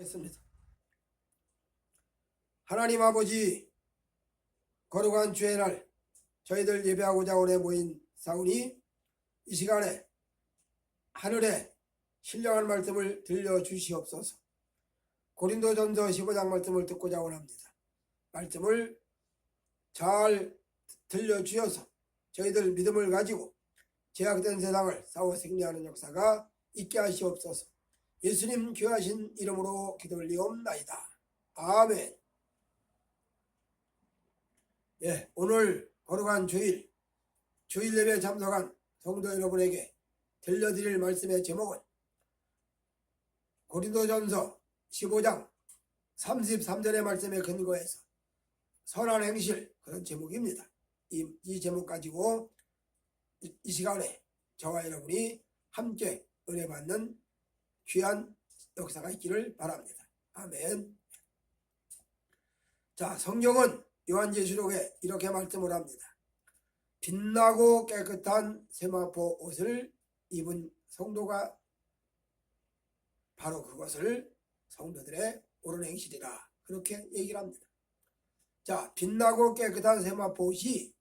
했습니다. 하나님 아버지, 거룩한 주의 날 저희들 예배하고자 오래 모인 사운이 이 시간에 하늘에 신령한 말씀을 들려주시옵소서. 고린도전서 15장 말씀을 듣고자 원합니다. 말씀을 잘 들려주셔서 저희들 믿음을 가지고 제약된 세상을 싸워 승리하는 역사가 있게 하시옵소서. 예수님 귀하신 이름으로 기도 올리옵나이다. 아멘. 오늘 거룩한 주일 예배에 참석한 성도 여러분에게 들려드릴 말씀의 제목은 고린도전서 15장 33절의 말씀에 근거해서 선한 행실, 그런 제목입니다. 이 제목 가지고 이 시간에 저와 여러분이 함께 은혜 받는 귀한 역사가 있기를 바랍니다. 아멘. 자, 성경은 요한계시록에 이렇게 말씀을 합니다. 빛나고 깨끗한 세마포 옷을 입은 성도가 바로 그것을 성도들의 옳은 행실이라, 그렇게 얘기를 합니다. 자, 빛나고 깨끗한 세마포 옷이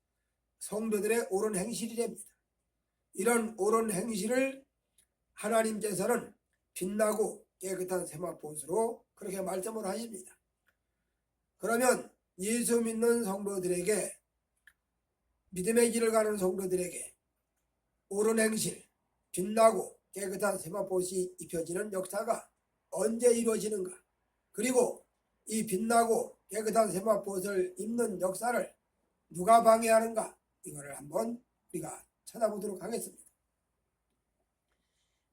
성도들의 옳은 행실이랍니다. 이런 옳은 행실을 하나님께서는 빛나고 깨끗한 세마포 옷으로 그렇게 말씀을 하십니다. 그러면 예수 믿는 성도들에게, 믿음의 길을 가는 성도들에게 옳은 행실, 빛나고 깨끗한 세마포 옷이 입혀지는 역사가 언제 이루어지는가? 그리고 이 빛나고 깨끗한 세마포 옷을 입는 역사를 누가 방해하는가? 이거를 한번 우리가 찾아보도록 하겠습니다.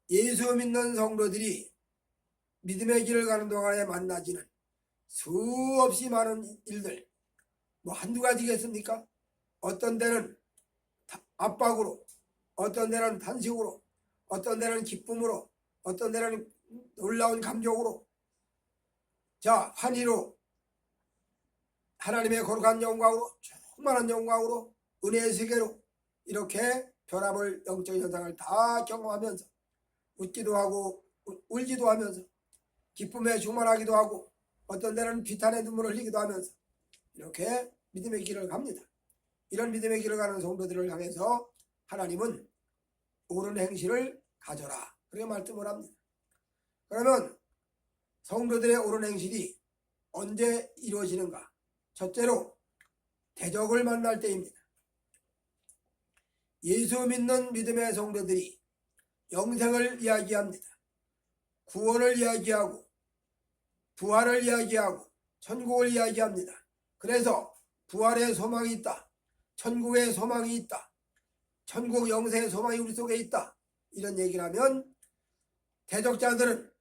예수 믿는 성도들이 믿음의 길을 가는 동안에 만나지는 수없이 많은 일들, 한두 가지겠습니까? 어떤 데는 압박으로, 어떤 데는 탄식으로, 어떤 데는 기쁨으로, 어떤 데는 놀라운 감격으로, 자, 환희로, 하나님의 거룩한 영광으로, 충만한 영광으로, 은혜의 세계로 이렇게 변화를, 영적인 현상을 다 경험하면서 웃기도 하고 울기도 하면서 기쁨에 충만하기도 하고 어떤 데는 비탄의 눈물을 흘리기도 하면서 이렇게 믿음의 길을 갑니다. 이런 믿음의 길을 가는 성도들을 향해서 하나님은 옳은 행실을 가져라, 그렇게 말씀을 합니다. 그러면 성도들의 옳은 행실이 언제 이루어지는가? 첫째로 대적을 만날 때입니다. 예수 믿는 믿음의 성도들이 영생을 이야기합니다. 구원을 이야기하고 부활을 이야기하고 천국을 이야기합니다. 그래서 부활의 소망이 있다, 천국의 소망이 있다, 천국 영생의 소망이 우리 속에 있다, 이런 얘기를 하면 대적자들은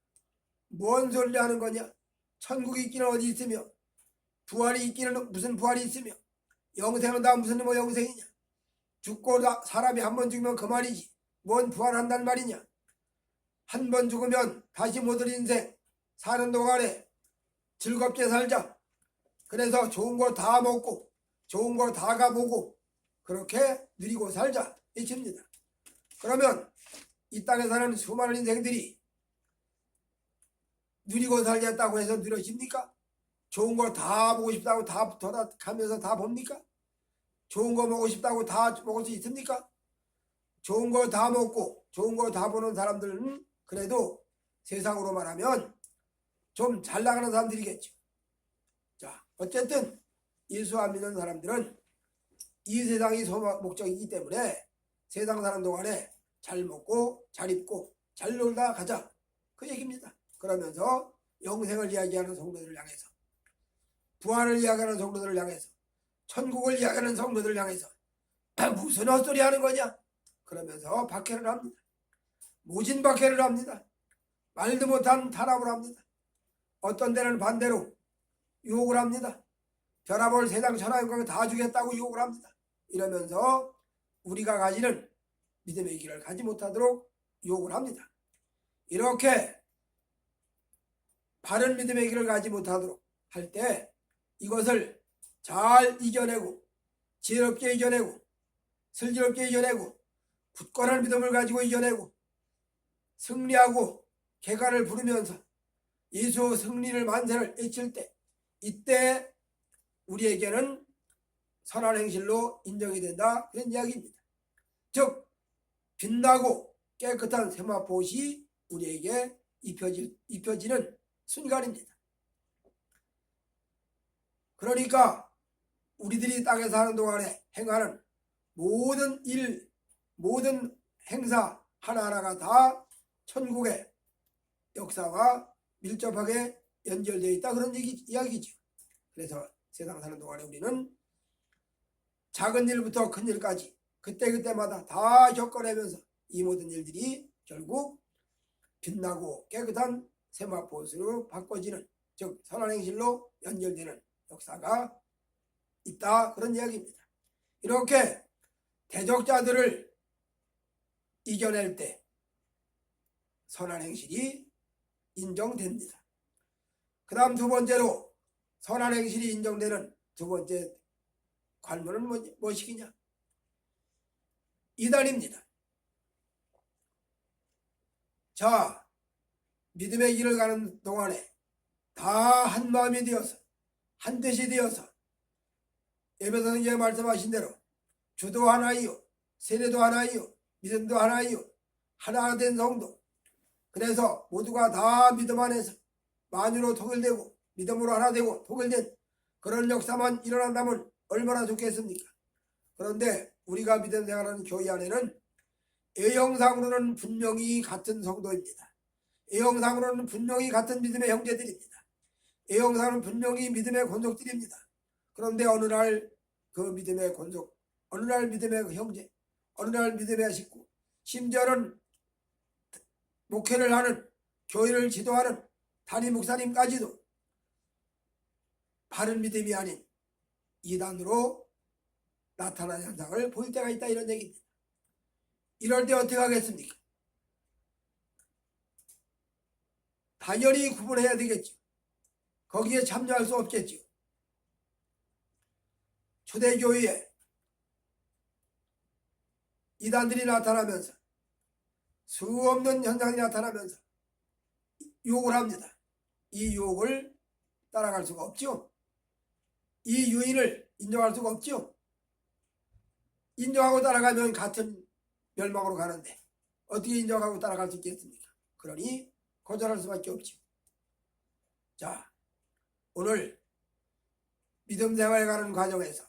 뭔 소리를 하는 거냐? 천국이 있기는 어디 있으며, 부활이 있기는 무슨 부활이 있으며, 영생은 다 무슨 영생이냐? 죽고 사람이 한 번 죽으면 그만이지 뭔 부활한단 말이냐? 한 번 죽으면 다시 못 올 인생, 사는 동안에 즐겁게 살자. 그래서 좋은 거 다 먹고 좋은 거 다 가보고 그렇게 누리고 살자, 이칩니다. 그러면 이 땅에 사는 수많은 인생들이 누리고 살겠다고 해서 누려집니까? 좋은 거 다 보고 싶다고 다 가면서 다 봅니까? 좋은 거 먹고 싶다고 다 먹을 수 있습니까? 좋은 거 다 먹고 좋은 거 다 보는 사람들은 그래도 세상으로 말하면 좀 잘 나가는 사람들이겠죠. 자, 어쨌든 예수 안 믿는 사람들은 이 세상이 목적이기 때문에 세상 사는 동안에 잘 먹고 잘 입고 잘 놀다 가자, 그 얘기입니다. 그러면서 영생을 이야기하는 성도들을 향해서, 부활을 이야기하는 성도들을 향해서, 천국을 이야기하는 성도들을 향해서 무슨 헛소리 하는 거냐? 그러면서 박해를 합니다. 모진 박해를 합니다. 말도 못한 탄압을 합니다. 어떤 데는 반대로 유혹을 합니다. 변화볼 세상 천하영광을 다 주겠다고 유혹을 합니다. 이러면서 우리가 가지는 믿음의 길을 가지 못하도록 유혹을 합니다. 이렇게 바른 믿음의 길을 가지 못하도록 할 때 이것을 잘 이겨내고 지혜롭게 이겨내고 슬기롭게 이겨내고 굳건한 믿음을 가지고 이겨내고 승리하고 개가를 부르면서 예수 승리를 만세를 외칠 때 이때 우리에게는 선한 행실로 인정이 된다 그런 이야기입니다. 즉 빛나고 깨끗한 세마포옷이 우리에게 입혀지는 순간입니다. 그러니까 우리들이 땅에 사는 동안에 행하는 모든 일, 모든 행사 하나하나가 다 천국의 역사와 밀접하게 연결되어 있다 그런 이야기죠. 그래서 세상 사는 동안에 우리는 작은 일부터 큰 일까지 그때그때마다 다 겪어내면서 이 모든 일들이 결국 빛나고 깨끗한 세마포옷으로 바꿔지는, 즉 선한 행실로 연결되는 역사가 있다 그런 이야기입니다. 이렇게 대적자들을 이겨낼 때 선한 행실이 인정됩니다. 그 다음 두 번째로 선한 행실이 인정되는 두 번째 관문은 무엇이냐? 이단입니다. 자, 믿음의 길을 가는 동안에 다 한마음이 되어서 한뜻이 되어서 에베소 성경에 말씀하신 대로 주도 하나이요 세례도 하나이요 믿음도 하나이요 하나 된 성도, 그래서 모두가 다 믿음 안에서 만유로 통일되고 믿음으로 하나 되고 통일된 그런 역사만 일어난다면 얼마나 좋겠습니까? 그런데 우리가 믿음 생활하는 교회 안에는 A형상으로는 분명히 같은 성도입니다. A형상으로는 분명히 같은 믿음의 형제들입니다. A형상은 분명히 믿음의 권속들입니다. 그런데 어느 날 그 믿음의 권속, 어느 날 믿음의 형제, 어느 날 믿음의 식구, 심지어는 목회를 하는, 교회를 지도하는 담임 목사님까지도 바른 믿음이 아닌 이단으로 나타나는 현상을 볼 때가 있다 이런 얘기입니다. 이럴 때 어떻게 하겠습니까? 당연히 구분해야 되겠죠. 거기에 참여할 수 없겠죠. 초대교회에 이단들이 나타나면서 수 없는 현상이 나타나면서 유혹을 합니다. 이 유혹을 따라갈 수가 없죠. 이 유인을 인정할 수가 없죠. 인정하고 따라가면 같은 멸망으로 가는데 어떻게 인정하고 따라갈 수 있겠습니까? 그러니 거절할 수밖에 없죠. 자, 오늘 믿음 생활에 가는 과정에서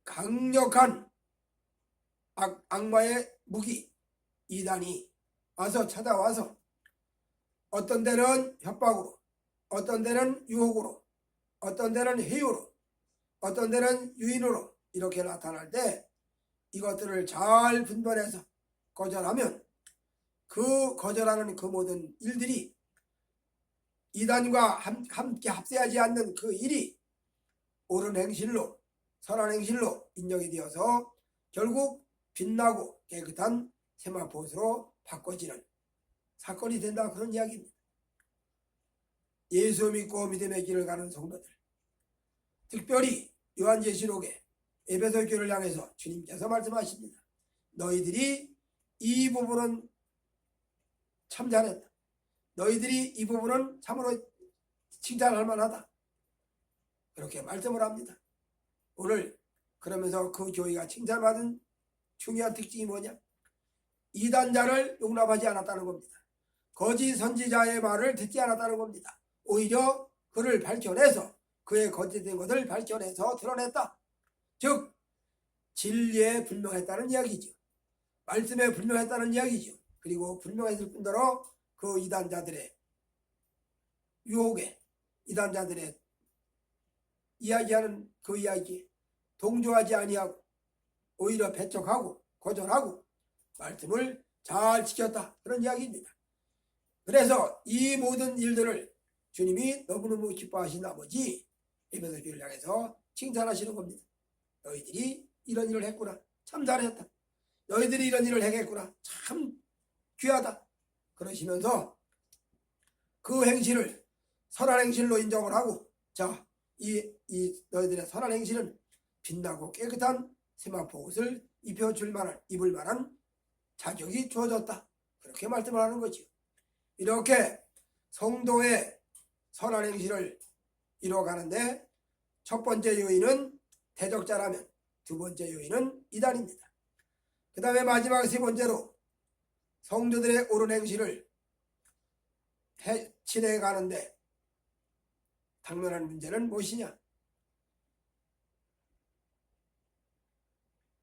강력한 악마의 무기 이단이 와서 찾아와서 어떤 데는 협박으로, 어떤 데는 유혹으로, 어떤 데는 해유로, 어떤 데는 유인으로 이렇게 나타날 때 이것들을 잘 분별해서 거절하면 그 거절하는 그 모든 일들이 이단과 함께 합세하지 않는 그 일이 옳은 행실로, 선한 행실로 인정이 되어서 결국 빛나고 깨끗한 세마포옷으로 바꿔지는 사건이 된다 그런 이야기입니다. 예수 믿고 믿음의 길을 가는 성도들, 특별히 요한계시록에 에베소 교회를 향해서 주님께서 말씀하십니다. 너희들이 이 부분은 참 잘했다. 너희들이 이 부분은 참으로 칭찬할 만하다. 그렇게 말씀을 합니다. 오늘 그러면서 그 교회가 칭찬받은 중요한 특징이 뭐냐? 이단자를 용납하지 않았다는 겁니다. 거짓 선지자의 말을 듣지 않았다는 겁니다. 오히려 그를 밝혀내서 그의 거짓된 것을 밝혀내서 드러냈다. 즉 진리에 분명했다는 이야기죠. 말씀에 분명했다는 이야기죠. 그리고 분명했을 뿐더러 그 이단자들의 유혹에, 이단자들의 이야기하는 그 이야기에 동조하지 아니하고 오히려 배척하고 거절하고 말씀을 잘 지켰다 그런 이야기입니다. 그래서 이 모든 일들을 주님이 너무너무 기뻐하신 나머지 에베소 교회를 향해서 칭찬하시는 겁니다. 너희들이 이런 일을 했구나. 참 잘했다. 너희들이 이런 일을 해겠구나. 참 귀하다. 그러시면서 그 행실을 선한 행실로 인정을 하고, 자, 이 너희들의 선한 행실은 빛나고 깨끗한 세마포 옷을 입혀줄 만한, 입을 만한 자격이 주어졌다. 그렇게 말씀을 하는 거죠. 이렇게 성도의 선한 행실을 이루어가는데 첫 번째 요인은 대적자라면 두 번째 요인은 이단입니다. 그 다음에 마지막 세 번째로 성도들의 옳은 행실을 진행해가는데 당면한 문제는 무엇이냐?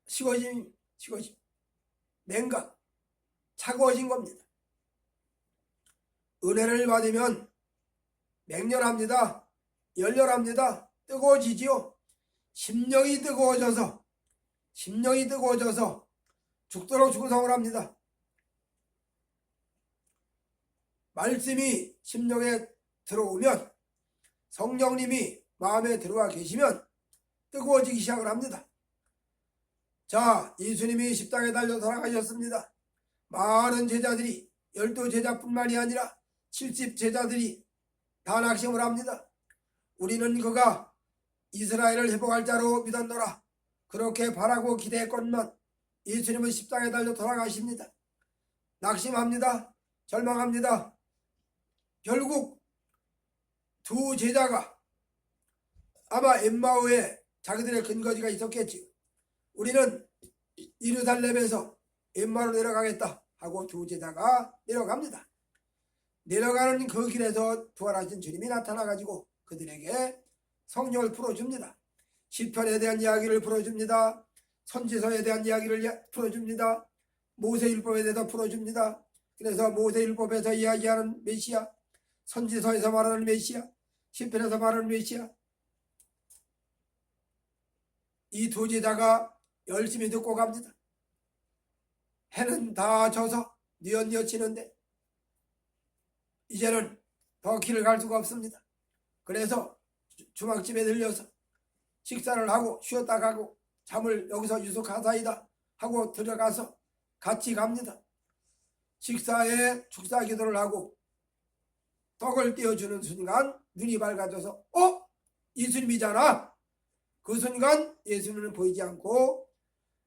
식어짐, 냉각, 차가워진 겁니다. 은혜를 받으면 맹렬합니다. 열렬합니다. 뜨거워지지요. 심령이 뜨거워져서 죽도록 충성을 합니다. 말씀이 심령에 들어오면 성령님이 마음에 들어와 계시면 뜨거워지기 시작을 합니다. 자, 예수님이 십자가에 달려 돌아가셨습니다. 많은 제자들이 12제자뿐만이 아니라 70제자들이 다 낙심을 합니다. 우리는 그가 이스라엘을 회복할 자로 믿었노라. 그렇게 바라고 기대했건만 예수님은 십자가에 달려 돌아가십니다. 낙심합니다. 절망합니다. 결국 두 제자가 아마 엠마오에 자기들의 근거지가 있었겠지. 우리는 예루살렘에서 엠마오로 내려가겠다 하고 두 제자가 내려갑니다. 내려가는 그 길에서 부활하신 주님이 나타나가지고 그들에게 성령을 풀어줍니다. 시편에 대한 이야기를 풀어줍니다. 선지서에 대한 이야기를 풀어줍니다. 모세율법에 대해서 풀어줍니다. 그래서 모세율법에서 이야기하는 메시아, 선지서에서 말하는 메시아, 시편에서 말하는 메시아, 이 두 제자가 열심히 듣고 갑니다. 해는 다 져서 뉘엿뉘엿 지는데 이제는 더 길을 갈 수가 없습니다. 그래서 주막집에 들려서 식사를 하고 쉬었다 가고 잠을 여기서 유숙하사이다 하고 들어가서 같이 갑니다. 식사에 축사 기도를 하고 떡을 떼어주는 순간 눈이 밝아져서 예수님이잖아. 그 순간 예수님은 보이지 않고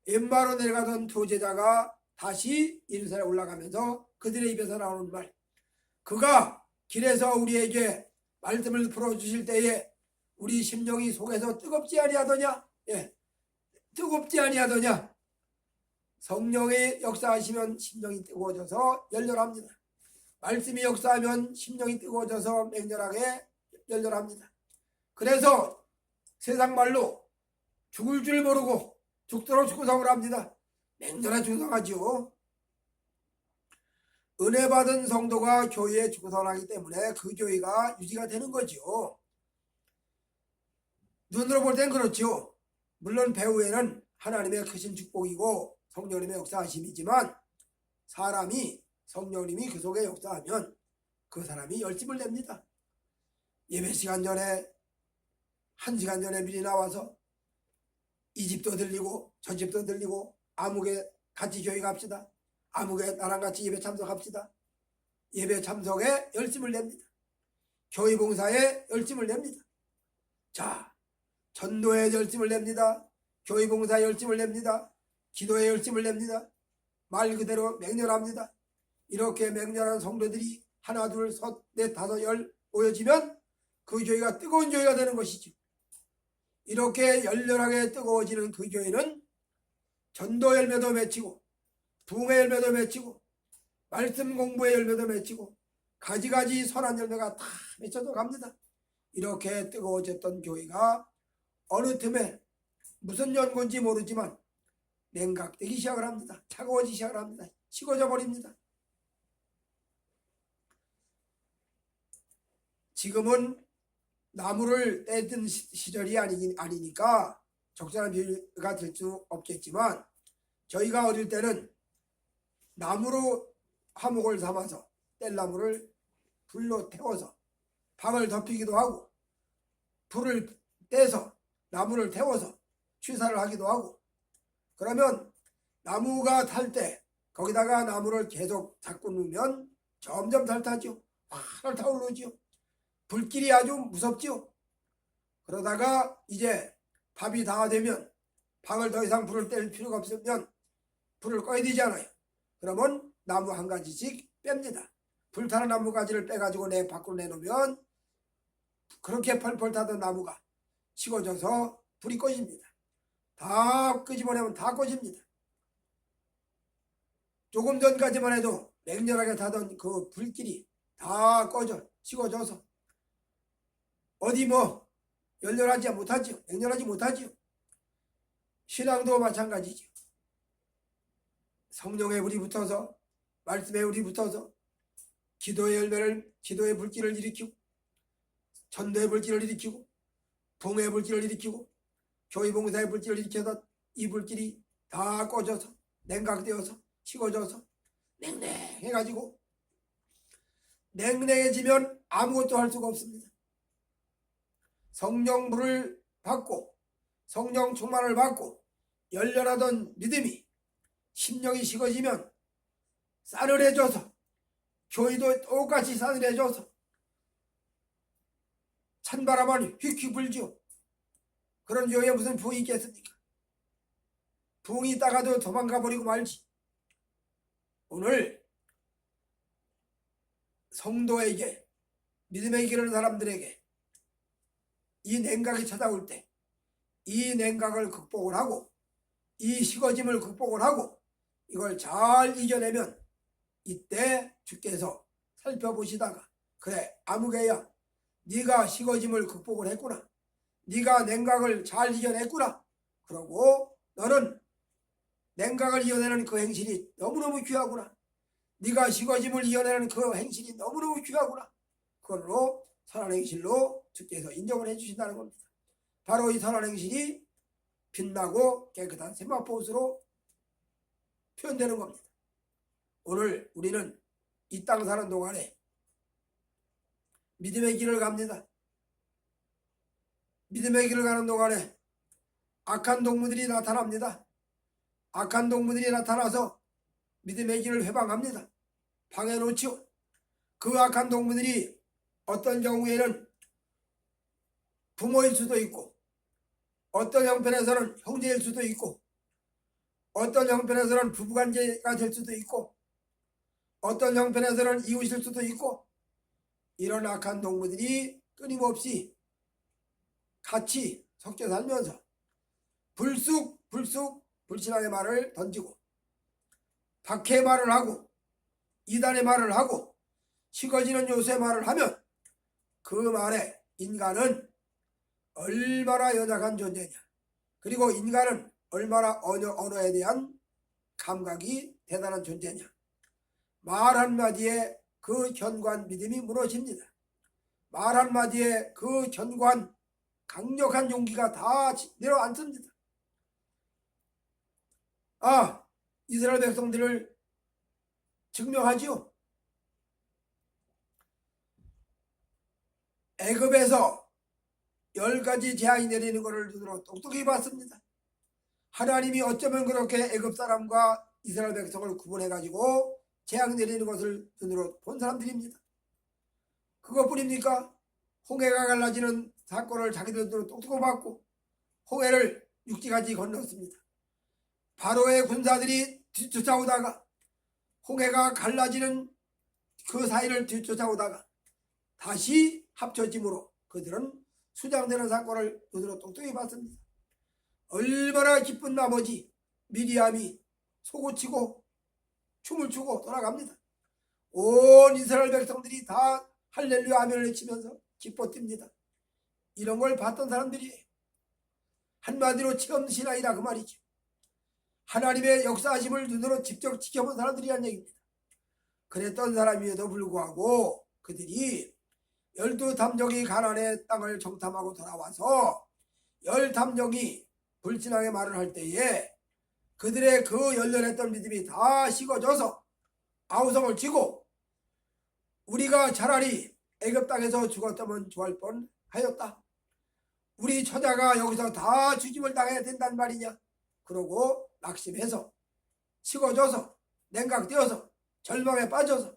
엠마오로 내려가던 두 제자가 다시 예루살렘에 올라가면서 그들의 입에서 나오는 말, 그가 길에서 우리에게 말씀을 풀어주실 때에 우리 심령이 속에서 뜨겁지 아니하더냐? 뜨겁지 아니하더냐? 성령의 역사하시면 심령이 뜨거워져서 열렬합니다. 말씀이 역사하면 심령이 뜨거워져서 맹렬하게 열렬합니다. 그래서 세상 말로 죽을 줄 모르고 죽도록 충성을 합니다. 맹렬한 충성하지요. 은혜 받은 성도가 교회에 충성하기 때문에 그 교회가 유지가 되는 거지요. 눈으로 볼 땐 그렇지요. 물론 배후에는 하나님의 크신 축복이고 성령님의 역사하심이지만 사람이 성령님이 그 속에 역사하면 그 사람이 열심을 냅니다. 예배 시간 전에 1시간 전에 미리 나와서 이 집도 들리고 저 집도 들리고 아무개 같이 교회 갑시다. 아무개 나랑 같이 예배 참석합시다. 예배 참석에 열심을 냅니다. 교회 봉사에 열심을 냅니다. 자, 전도에 열심을 냅니다. 교회 봉사에 열심을 냅니다. 기도에 열심을 냅니다. 말 그대로 맹렬합니다. 이렇게 맹렬한 성도들이 하나 둘 셋 넷 다섯 열 모여지면 그 교회가 뜨거운 교회가 되는 것이죠. 이렇게 열렬하게 뜨거워지는 그 교회는 전도 열매도 맺히고 부흥의 열매도 맺히고 말씀 공부의 열매도 맺히고 가지가지 선한 열매가 다 맺혀져 갑니다. 이렇게 뜨거워졌던 교회가 어느 틈에 무슨 연고인지 모르지만 냉각되기 시작을 합니다. 차가워지기 시작을 합니다. 식어져 버립니다. 지금은 나무를 떼던 시절이 아니니까 적절한 비유가 될 수 없겠지만 저희가 어릴 때는 나무로 화목을 삼아서 뗄나무를 불로 태워서 방을 덮이기도 하고 불을 떼서 나무를 태워서 취사를 하기도 하고, 그러면 나무가 탈 때 거기다가 나무를 계속 잡고 놓으면 점점 잘 타죠. 활활 타오르죠. 불길이 아주 무섭죠. 그러다가 이제 밥이 다 되면 방을 더 이상 불을 뗄 필요가 없으면 불을 꺼야 되잖아요. 그러면 나무 한 가지씩 뺍니다. 불타는 나무가지를 빼가지고 내 밖으로 내놓으면 그렇게 펄펄 타던 나무가 식어져서 불이 꺼집니다. 다 끄집어내면 다 꺼집니다. 조금 전까지만 해도 맹렬하게 타던 그 불길이 다 꺼져 식어져서 어디 뭐 열렬하지 못하지요. 맹렬하지 못하지요. 신앙도 마찬가지죠. 성령의 불이 붙어서 말씀의 불이 붙어서 기도의 열매를 기도의 불길을 일으키고 전도의 불길을 일으키고 봉의 불길을 일으키고 교회 봉사의 불길을 일으켜서 이 불길이 다 꺼져서 냉각되어서 식어져서 냉랭해가지고 냉랭해지면 아무것도 할 수가 없습니다. 성령불을 받고 성령 충만을 받고 열렬하던 믿음이 심령이 식어지면 싸늘해져서 교회도 똑같이 싸늘해져서 찬바람만 휙휙 불죠. 그런 교회에 무슨 부흥이 있겠습니까? 부흥이 있다가도 도망가 버리고 말지. 오늘 성도에게 믿음의 길을 사람들에게 이 냉각이 찾아올 때 이 냉각을 극복을 하고 이 식어짐을 극복을 하고 이걸 잘 이겨내면 이때 주께서 살펴보시다가 그래 아무개야 네가 식어짐을 극복을 했구나. 네가 냉각을 잘 이겨냈구나. 그러고 너는 냉각을 이겨내는 그 행실이 너무너무 귀하구나. 네가 식어짐을 이겨내는 그 행실이 너무너무 귀하구나. 그걸로 선한 행실로 주께서 인정을 해주신다는 겁니다. 바로 이 선한 행실이 빛나고 깨끗한 세마포옷으로 표현되는 겁니다. 오늘 우리는 이 땅 사는 동안에 믿음의 길을 갑니다. 믿음의 길을 가는 동안에 악한 동무들이 나타납니다. 악한 동무들이 나타나서 믿음의 길을 회방합니다. 방해놓지요. 그 악한 동무들이 어떤 경우에는 부모일 수도 있고 어떤 형편에서는 형제일 수도 있고 어떤 형편에서는 부부관계가 될 수도 있고 어떤 형편에서는 이웃일 수도 있고 이런 악한 동무들이 끊임없이 같이 섞여 살면서 불신앙의 말을 던지고 박해의 말을 하고 이단의 말을 하고 식어지는 요새의 말을 하면 그 말에 인간은 얼마나 연약한 존재냐. 그리고 인간은 얼마나 언어에 대한 감각이 대단한 존재냐. 말 한마디에 그 견고한 믿음이 무너집니다. 말 한마디에 그 견고한 강력한 용기가 다 내려앉습니다. 이스라엘 백성들을 증명하지요. 애굽에서 10가지 재앙이 내리는 것을 눈으로 똑똑히 봤습니다. 하나님이 어쩌면 그렇게 애굽 사람과 이스라엘 백성을 구분해가지고 재앙 내리는 것을 눈으로 본 사람들입니다. 그것뿐입니까? 홍해가 갈라지는 사건을 자기들 눈으로 똑똑히 봤고 홍해를 육지까지 건넜습니다. 바로의 군사들이 뒤쫓아오다가 홍해가 갈라지는 그 사이를 뒤쫓아오다가 다시 합쳐짐으로 그들은 수장되는 사건을 눈으로 똑똑히 봤습니다. 얼마나 기쁜 나머지 미리암이 소고치고 춤을 추고 돌아갑니다. 온 이스라엘 백성들이 다 할렐루야 아멘을 외치면서 기뻐 뜁니다. 이런 걸 봤던 사람들이에요. 한마디로 체험신앙이라 그 말이죠. 하나님의 역사하심을 눈으로 직접 지켜본 사람들이란 얘기입니다. 그랬던 사람임에도 불구하고 그들이 12탐정이 가나안의 땅을 정탐하고 돌아와서 10탐정이 불신앙의 말을 할 때에 그들의 그 열렬했던 믿음이 다 식어져서 아우성을 치고 우리가 차라리 애굽 땅에서 죽었다면 좋을 뻔하였다. 우리 처자가 여기서 다 죽임을 당해야 된단 말이냐. 그러고 낙심해서 식어져서 냉각되어서 절망에 빠져서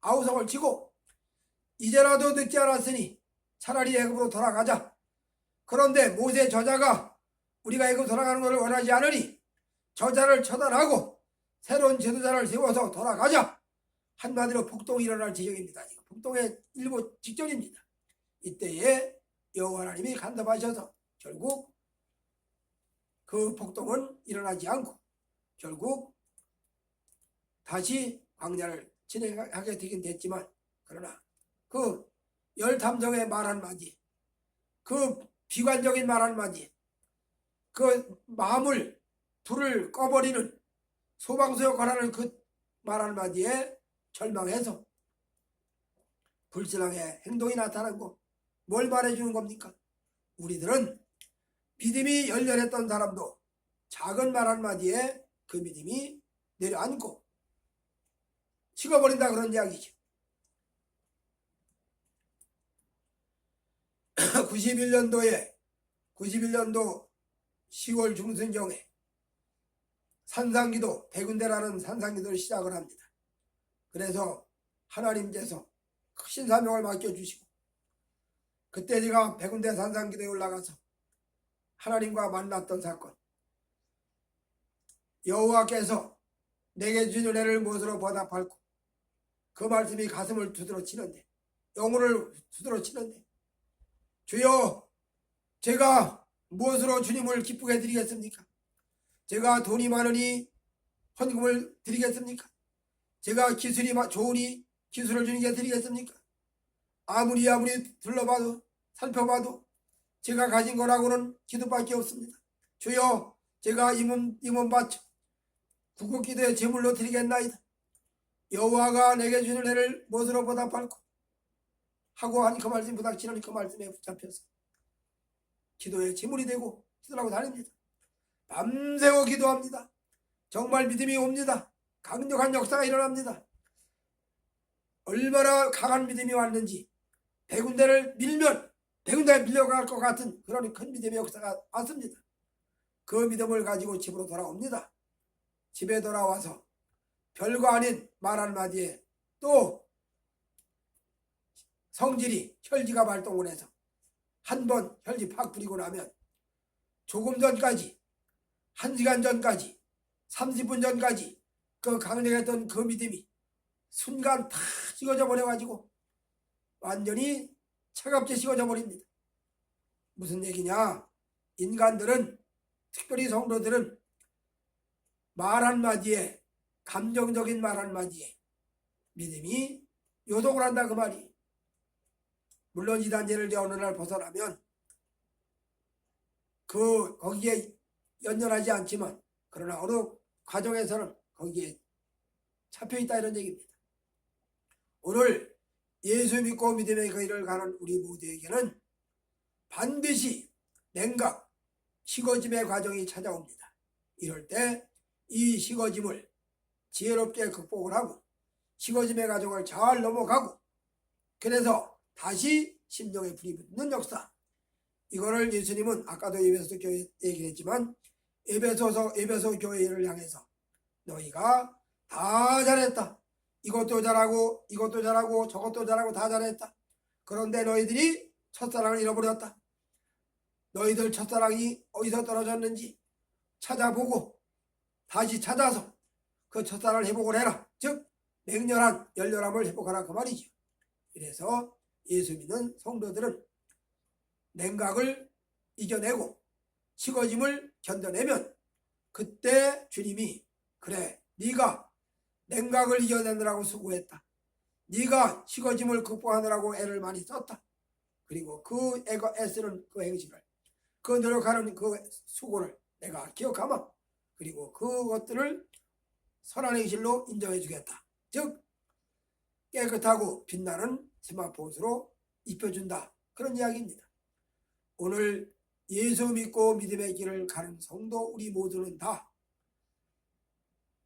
아우성을 치고 이제라도 늦지 않았으니 차라리 애굽으로 돌아가자. 그런데 모세 저자가 우리가 애굽 돌아가는 것을 원하지 않으니 저자를 처단하고 새로운 지도자를 세워서 돌아가자. 한마디로 폭동이 일어날 지경입니다. 폭동의 일보 직전입니다. 이때에 여호와 하나님이 간섭하셔서 결국 그 폭동은 일어나지 않고 결국 다시 광야를 진행하게 되긴 됐지만, 그러나 그 열탐정의 말 한마디, 그 비관적인 말 한마디, 그 마음을 불을 꺼버리는 소방서에 관하는 그 말 한마디에 절망해서 불신앙의 행동이 나타나고 뭘 말해주는 겁니까? 우리들은 믿음이 열렬했던 사람도 작은 말 한마디에 그 믿음이 내려앉고 식어버린다, 그런 이야기죠. 91년도 10월 중순경에 산상기도, 백운대라는 산상기도를 시작을 합니다. 그래서 하나님께서 크신 사명을 맡겨주시고, 그때 제가 백운대 산상기도에 올라가서 하나님과 만났던 사건, 여호와께서 내게 주신 은혜를 무엇으로 보답할고, 그 말씀이 가슴을 두드러 치는데, 영혼을 두드러 치는데, 주여, 제가 무엇으로 주님을 기쁘게 해드리겠습니까? 제가 돈이 많으니 헌금을 드리겠습니까? 제가 기술이 좋으니 기술을 주님께 드리겠습니까? 아무리 둘러봐도 살펴봐도 제가 가진 거라고는 기도밖에 없습니다. 주여, 제가 이 몸 바쳐 구국기도에 제물로 드리겠나이다. 여호와가 내게 주는 은혜를 무엇으로 보답할고 하고 한 그 말씀, 부닥치는 그 말씀에 붙잡혀서 기도에 제물이 되고 기도하고 다닙니다. 밤새워 기도합니다. 정말 믿음이 옵니다. 강력한 역사가 일어납니다. 얼마나 강한 믿음이 왔는지, 백운대를 밀면 백운대에 밀려갈 것 같은 그런 큰 믿음의 역사가 왔습니다. 그 믿음을 가지고 집으로 돌아옵니다. 집에 돌아와서 별거 아닌 말 한마디에 또 성질이, 혈기가 발동을 해서 한 번 혈기 팍 부리고 나면 조금 전까지, 1시간 전까지, 30분 전까지 그 강력했던 그 믿음이 순간 다 식어져 버려가지고 완전히 차갑게 식어져 버립니다. 무슨 얘기냐? 인간들은, 특별히 성도들은 말 한마디에, 감정적인 말 한마디에 믿음이 요동을 한다, 그 말이. 물론 이단계를 어느 날 벗어나면 거기에 연연하지 않지만, 그러나 어느 과정에서는 거기에 잡혀있다, 이런 얘기입니다. 오늘 예수 믿고 믿음의 길을 가는 우리 모두에게는 반드시 냉각, 식어짐의 과정이 찾아옵니다. 이럴 때 이 식어짐을 지혜롭게 극복을 하고 식어짐의 과정을 잘 넘어가고, 그래서 다시 심령에 불이 붙는 역사, 이거를 예수님은 아까도 에베소 교회 얘기했지만 에베소 교회를 향해서 너희가 다 잘했다, 이것도 잘하고 이것도 잘하고 저것도 잘하고 다 잘했다. 그런데 너희들이 첫사랑을 잃어버렸다. 너희들 첫사랑이 어디서 떨어졌는지 찾아보고 다시 찾아서 그 첫사랑을 회복을 해라. 즉 맹렬한 열렬함을 회복하라, 그 말이죠. 그래서 예수 믿는 성도들은 냉각을 이겨내고 식어짐을 견뎌내면 그때 주님이, 그래, 네가 냉각을 이겨내느라고 수고했다, 네가 식어짐을 극복하느라고 애를 많이 썼다, 그리고 그 애쓰는 그 행실을, 그 노력하는 그 수고를 내가 기억하마, 그리고 그것들을 선한 행실로 인정해 주겠다. 즉 깨끗하고 빛나는 세마포옷으로 입혀준다, 그런 이야기입니다. 오늘 예수 믿고 믿음의 길을 가는 성도 우리 모두는 다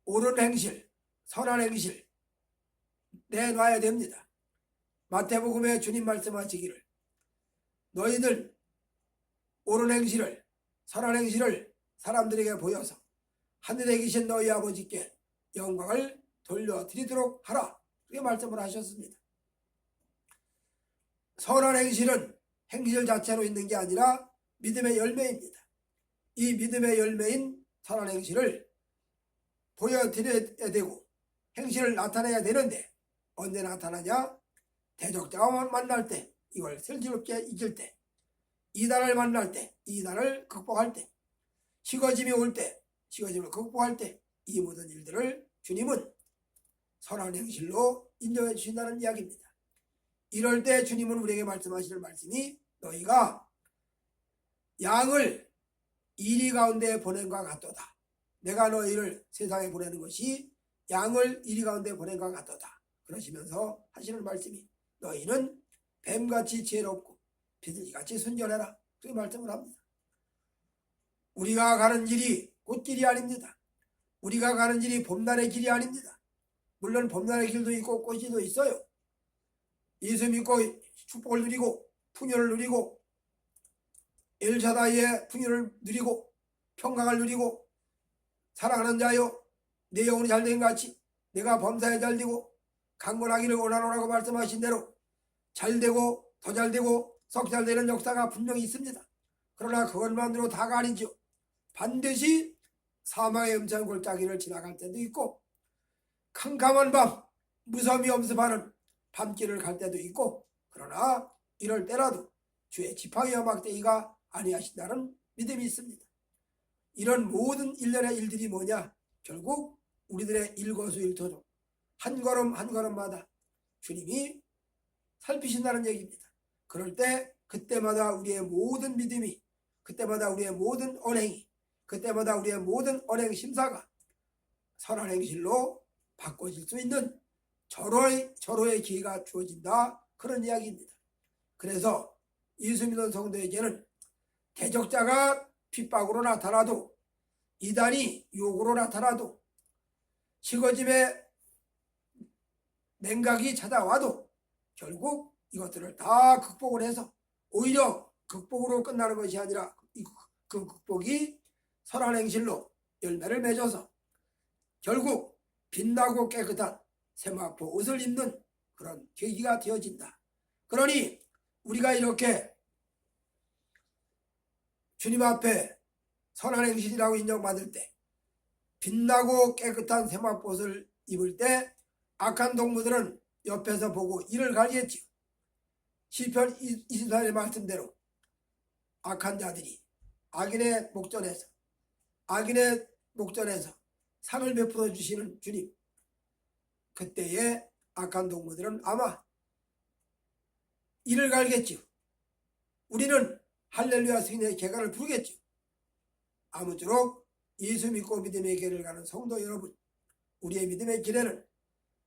옳은 행실, 선한 행실 내놔야 됩니다. 마태복음에 주님 말씀하시기를 너희들 옳은 행실을, 선한 행실을 사람들에게 보여서 하늘에 계신 너희 아버지께 영광을 돌려드리도록 하라, 그렇게 말씀을 하셨습니다. 선한 행실은 행실 자체로 있는 게 아니라 믿음의 열매입니다. 이 믿음의 열매인 선한 행실을 보여드려야 되고 행실을 나타내야 되는데, 언제 나타나냐? 대적자와 만날 때, 이걸 슬기롭게 이길 때, 이단을 만날 때, 이단을 극복할 때, 시거짐이 올 때, 시거짐을 극복할 때, 이 모든 일들을 주님은 선한 행실로 인정해 주신다는 이야기입니다. 이럴 때 주님은 우리에게 말씀하시는 말씀이 너희가 양을 이리 가운데 보낸 것 같도다. 내가 너희를 세상에 보내는 것이 양을 이리 가운데 보낸 것 같도다. 그러시면서 하시는 말씀이 너희는 뱀같이 지혜롭고 비둘기같이 순전해라. 그렇게 말씀을 합니다. 우리가 가는 길이 꽃길이 아닙니다. 우리가 가는 길이 봄날의 길이 아닙니다. 물론 봄날의 길도 있고 꽃이도 있어요. 예수 믿고 축복을 누리고 풍요를 누리고 엘샤다이의 풍요를 누리고 평강을 누리고 사랑하는 자여 내 영혼이 잘된 같이 내가 범사에 잘되고 강건하기를 원하노라고 말씀하신 대로 잘되고 더 잘되고 썩 잘되는 역사가 분명히 있습니다. 그러나 그것만으로 다가 아니죠. 반드시 사망의 음찬 골짜기를 지나갈 때도 있고 캄캄한 밤 무섬이 엄습하는 밤길을 갈 때도 있고 그러나 이럴 때라도 주의 지팡이와 막대기가 아니하신다는 믿음이 있습니다. 이런 모든 일련의 일들이 뭐냐? 결국 우리들의 일거수일투족 한 걸음 한 걸음마다 주님이 살피신다는 얘기입니다. 그럴 때 그때마다 우리의 모든 믿음이 그때마다 우리의 모든 언행이 그때마다 우리의 모든 언행 심사가 선한 행실로 바꿔질 수 있는 절호의 기회가 주어진다. 그런 이야기입니다. 그래서 예수 믿는 성도에게는 대적자가 핍박으로 나타나도 이단이 욕으로 나타나도 시거짐의 맹각이 찾아와도 결국 이것들을 다 극복을 해서 오히려 극복으로 끝나는 것이 아니라 그 극복이 선한 행실로 열매를 맺어서 결국 빛나고 깨끗한 세마포 옷을 입는 그런 계기가 되어진다. 그러니 우리가 이렇게 주님 앞에 선한 행실이라고 인정받을 때 빛나고 깨끗한 세마포 옷을 입을 때 악한 동무들은 옆에서 보고 이를 갈겠지요. 시편 24절의 말씀대로 악한 자들이 악인의 목전에서 상을 베풀어 주시는 주님, 그때의 악한 동무들은 아마 이를 갈겠지요. 우리는 할렐루야 승인의 개가를 부르겠지요. 아무쪼록 예수 믿고 믿음의 길을 가는 성도 여러분, 우리의 믿음의 길에는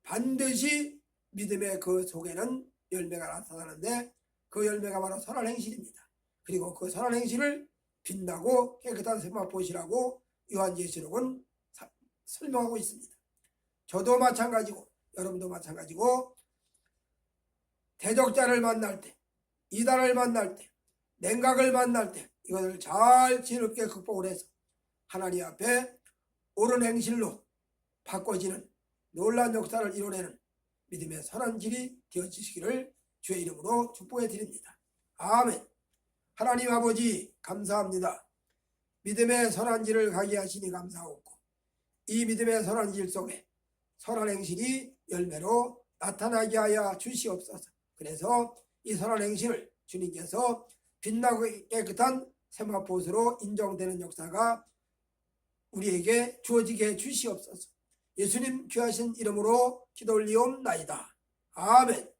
반드시 믿음의 그 속에는 열매가 나타나는데 그 열매가 바로 선한 행실입니다. 그리고 그 선한 행실을 빛나고 깨끗한 세마포시라고 요한계시록은 설명하고 있습니다. 저도 마찬가지고 여러분도 마찬가지고 대적자를 만날 때, 이단을 만날 때, 냉각을 만날 때 이것을 잘 지혜롭게 극복을 해서 하나님 앞에 옳은 행실로 바꿔지는 놀라운 역사를 이뤄내는 믿음의 선한 길이 되어지시기를 주의 이름으로 축복해 드립니다. 아멘. 하나님 아버지 감사합니다. 믿음의 선한 길을 가게 하시니 감사하고 이 믿음의 선한 길 속에 선한 행실이 열매로 나타나게 하여 주시옵소서. 그래서 이 선한 행실을 주님께서 빛나고 깨끗한 세마포옷으로 인정되는 역사가 우리에게 주어지게 해 주시옵소서. 예수님 귀하신 이름으로 기도 올리옵나이다. 아멘.